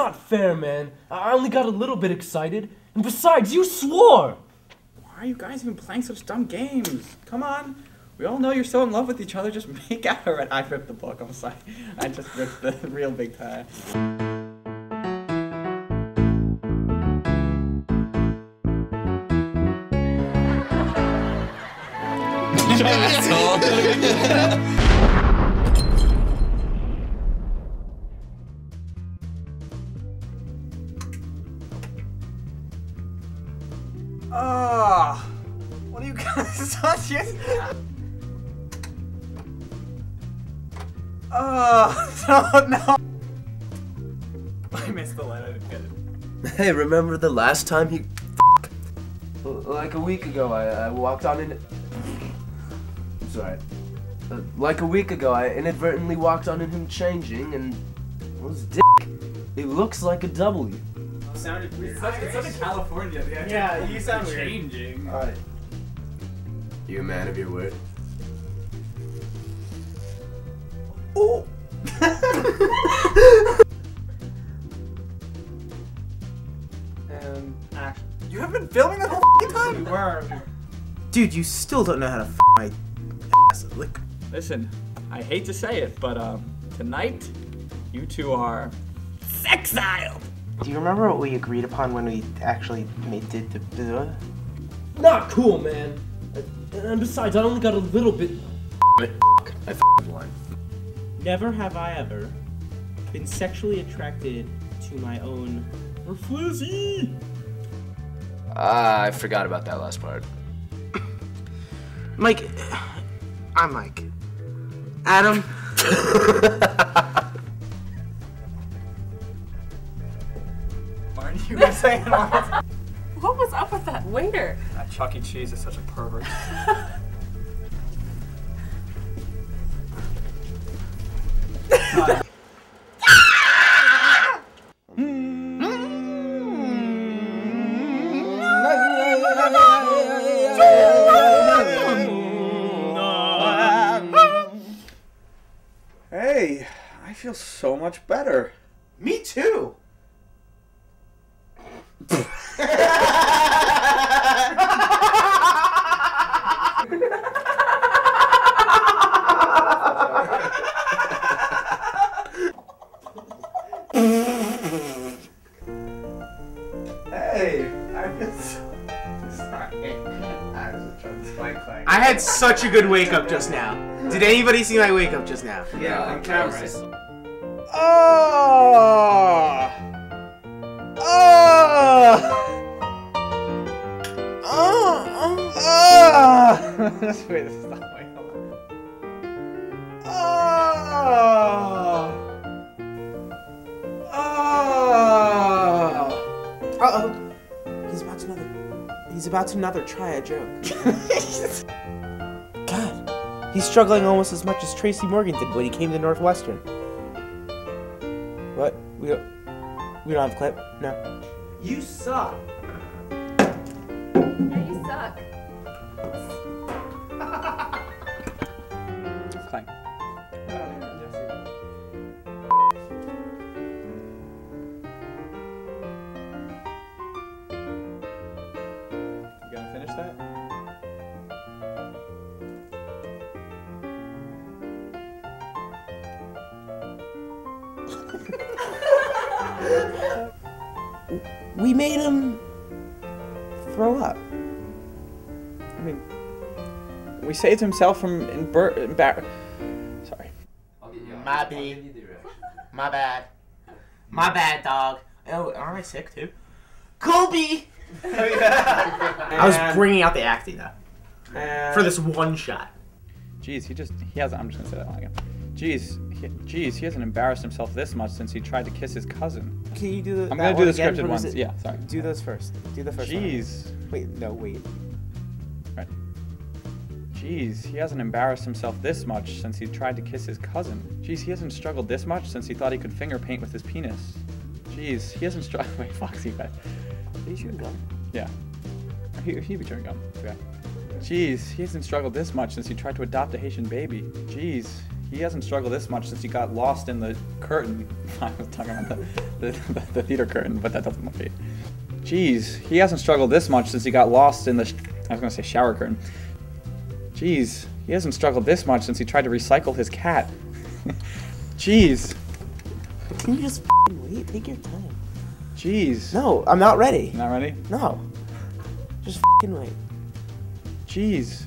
not fair, man. I only got a little bit excited. And besides, you swore! Why are you guys even playing such dumb games? Come on. We all know you're so in love with each other. Just make out already. I ripped the book. I'm sorry. I just ripped the real big tie. What are you guys touching? No. I missed the line, I didn't get it. Hey, remember the last time he like a week ago, I walked on in... I'm sorry. Like a week ago, I inadvertently walked on in him changing, and it was dick. It looks like a W. Sounded weird. It's such a California. Yeah, you sound weird. Changing. Alright. You a man of your word? Oh! And action. You have been filming that whole time? We were. Dude, you still don't know how to my ass. Like, Listen, I hate to say it, but tonight, you two are sexiled. do you remember what we agreed upon when we actually did the... Not cool, man. And besides, I only got a little bit... I f***ed one. Never have I ever been sexually attracted to my own flizzy. I forgot about that last part. Mike, I'm Mike. Adam. Aren't you guys saying all that? What was up with that waiter? That Chuck E. Cheese is such a pervert. Hey, I feel so much better. Me too. Hey, I feel so... Sorry. I was trying to spike thing. I had such a good wake up just now. Did anybody see my wake up just now? Yeah, on camera. Oh! Wait, this is not my color. Uh-oh. He's about to try a joke. God, he's struggling almost as much as Tracy Morgan did when he came to Northwestern. What? We don't have a clip? No. You suck. Yeah, you suck. Clank. You gonna finish that? We made him throw up. I mean, we saved himself from Sorry. My bad. My bad. My bad, dog. Oh, aren't I sick too? Kobe! I was bringing out the acting though. For this one shot. Jeez, he hasn't, I'm just gonna say that one again. Jeez, he hasn't embarrassed himself this much since he tried to kiss his cousin. Can you do the? I'm gonna do the scripted ones. Yeah, sorry. Do those first. Do the first. Jeez. One. Wait, no, wait. Right. Jeez, he hasn't embarrassed himself this much since he tried to kiss his cousin. Jeez, he hasn't struggled this much since he thought he could finger paint with his penis. Jeez, he hasn't struggled. Wait, Foxy, but. Are you chewing gum? Yeah. He'd be chewing gum. Okay. Jeez, he hasn't struggled this much since he tried to adopt a Haitian baby. Jeez, He hasn't struggled this much since he got lost in the curtain. I was talking about the theater curtain, but that doesn't look right. Jeez, he hasn't struggled this much since he got lost in the, I was gonna say shower curtain. Jeez, he hasn't struggled this much since he tried to recycle his cat. Jeez. Can you just f***ing wait? Take your time. Jeez. No, I'm not ready. Not ready? No. Just f***ing wait. Jeez.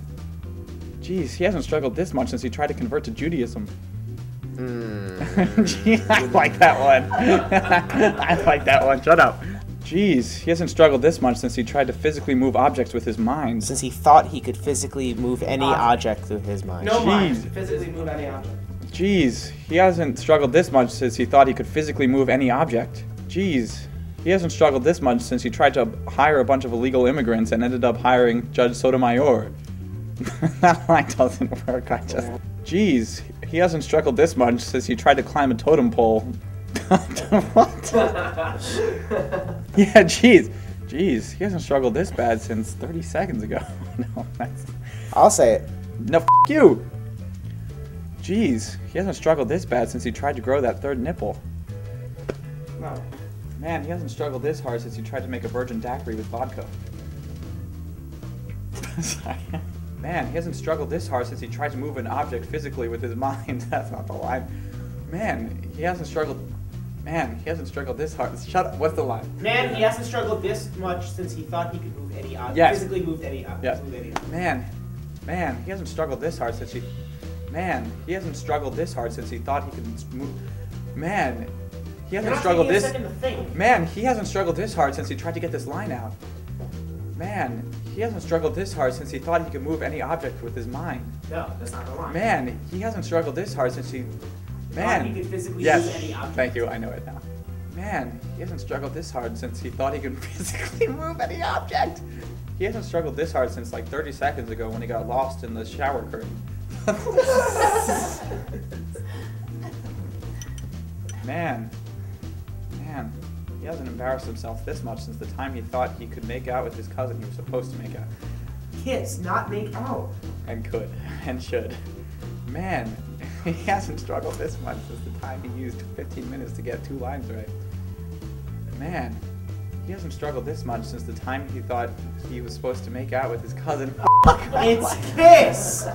Jeez, he hasn't struggled this much since he tried to convert to Judaism. Jeez, I like that one. I like that one. Shut up. Jeez, he hasn't struggled this much since he tried to physically move objects with his mind. Since he thought he could physically move any object through his mind. No mind. Jeez. Physically move any object. Jeez, he hasn't struggled this much since he thought he could physically move any object. Jeez, he hasn't struggled this much since he tried to hire a bunch of illegal immigrants and ended up hiring Judge Sotomayor. That line doesn't work, I just... Jeez, he hasn't struggled this much since he tried to climb a totem pole. What? Yeah, jeez. Jeez, he hasn't struggled this bad since 30 seconds ago. No, that's... I'll say it. No, f*** you! Jeez, he hasn't struggled this bad since he tried to grow that third nipple. No. Man, he hasn't struggled this hard since he tried to make a virgin daiquiri with vodka. Sorry. Man, he hasn't struggled this hard since he tried to move an object physically with his mind. That's not the line. Man, he hasn't struggled... Man, he hasn't struggled this hard... Shut up. What's the line? Man, he hasn't struggled this much since he thought he could move any object. Yes. Physically move any object. Yes. Move any object. Man, he hasn't struggled this hard since he... Man, he hasn't struggled this hard since he thought he could move... Man, he hasn't struggled this... You're not taking a second to think. Man, he hasn't struggled this hard since he tried to get this line out. Man, he hasn't struggled this hard since he thought he could move any object with his mind. No, that's not the line. Man, he hasn't struggled this hard since he... Thought Man, he could physically yes, move any object. thank you, I know it now. Man, he hasn't struggled this hard since he thought he could physically move any object. He hasn't struggled this hard since like 30 seconds ago when he got lost in the shower curtain. Man, he hasn't embarrassed himself this much since the time he thought he could make out with his cousin he was supposed to make out. Kiss, not make out. And could, and should. Man, he hasn't struggled this much since the time he used 15 minutes to get 2 lines right. Man, he hasn't struggled this much since the time he thought he was supposed to make out with his cousin. It's Kiss!